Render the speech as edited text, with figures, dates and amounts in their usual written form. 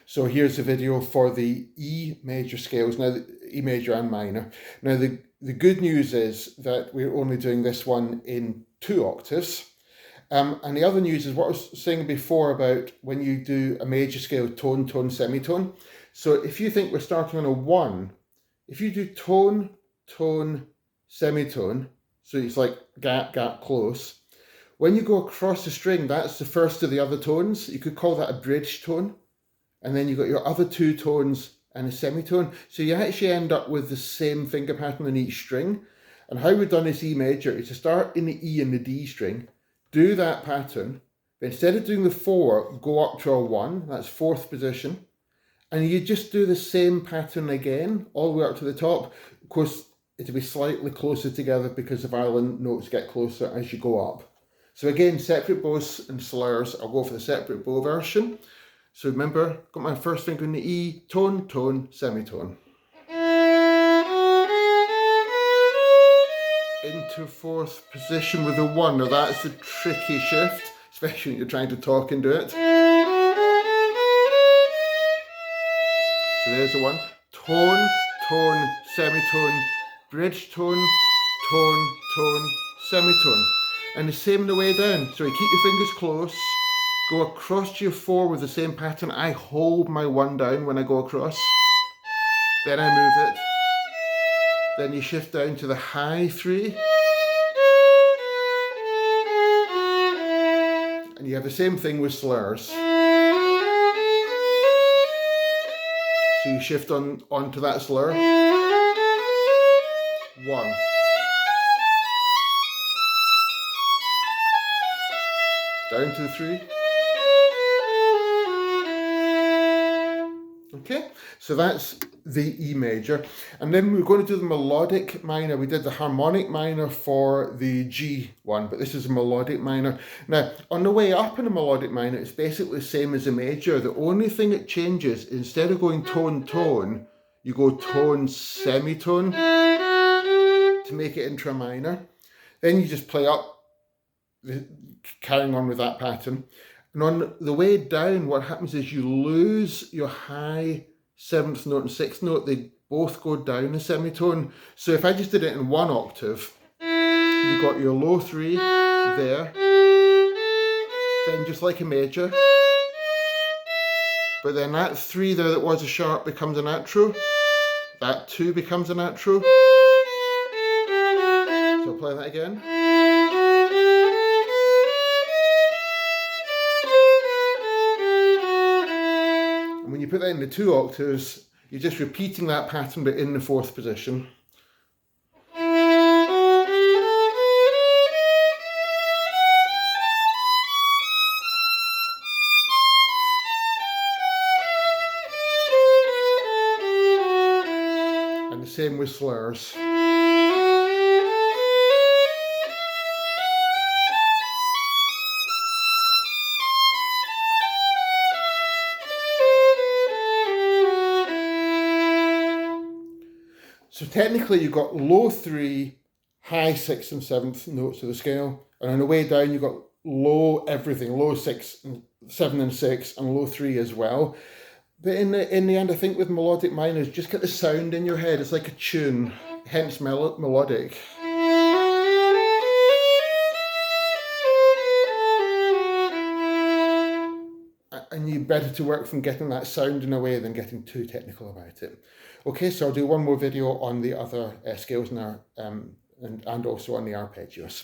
So here's a video for the E major scales, now the E major and minor. Now the good news is that we're only doing this one in 2 octaves. And the other news is what I was saying before about when you do a major scale, tone, tone, semitone. So if you think we're starting on a 1, if you do tone, tone, semitone, so it's like gap, gap, close. When you go across the string, that's the first of the other tones. You could call that a bridge tone. And then you've got your other 2 tones and a semitone. So you actually end up with the same finger pattern on each string. And how we've done this E major is to start in the E and the D string, do that pattern, but instead of doing the 4, go up to a 1, that's 4th position. And you just do the same pattern again, all the way up to the top. Of course, it'll be slightly closer together because the violin notes get closer as you go up. So again, separate bows and slurs. I'll go for the separate bow version. So remember, got my first finger in the E, tone, tone, semitone. Into 4th position with a 1. Now that's the tricky shift, especially when you're trying to talk and do it. So there's the 1. Tone, tone, semitone, bridge tone, tone, tone, semitone. And the same on the way down. So you keep your fingers close. Go across to your 4 with the same pattern. I hold my 1 down when I go across. Then I move it. Then you shift down to the high 3. And you have the same thing with slurs. So you shift onto that slur. 1. Down to the 3. Okay, so that's the E major. And then we're going to do the melodic minor. We did the harmonic minor for the G one, but this is a melodic minor. Now, on the way up in a melodic minor, it's basically the same as a major. The only thing it changes, instead of going tone, tone, you go tone, semitone to make it into a minor. Then you just play up, carrying on with that pattern. And on the way down, what happens is you lose your high 7th note and 6th note. They both go down a semitone. So if I just did it in 1 octave, you got your low 3 there, then just like a major. But then that 3 there that was a sharp becomes a natural. That 2 becomes a natural. So I'll play that again. When you put that in the 2 octaves, you're just repeating that pattern but in the 4th position. And the same with slurs. So technically you've got low 3, high 6th and 7th notes of the scale. And on the way down you've got low everything, low 6, and 7 and 6, and low 3 as well. But in the end, I think with melodic minors, just get the sound in your head. It's like a tune, hence melodic. And you're better to work from getting that sound in a way than getting too technical about it. Okay, so I'll do one more video on the other scales in our, and also on the arpeggios.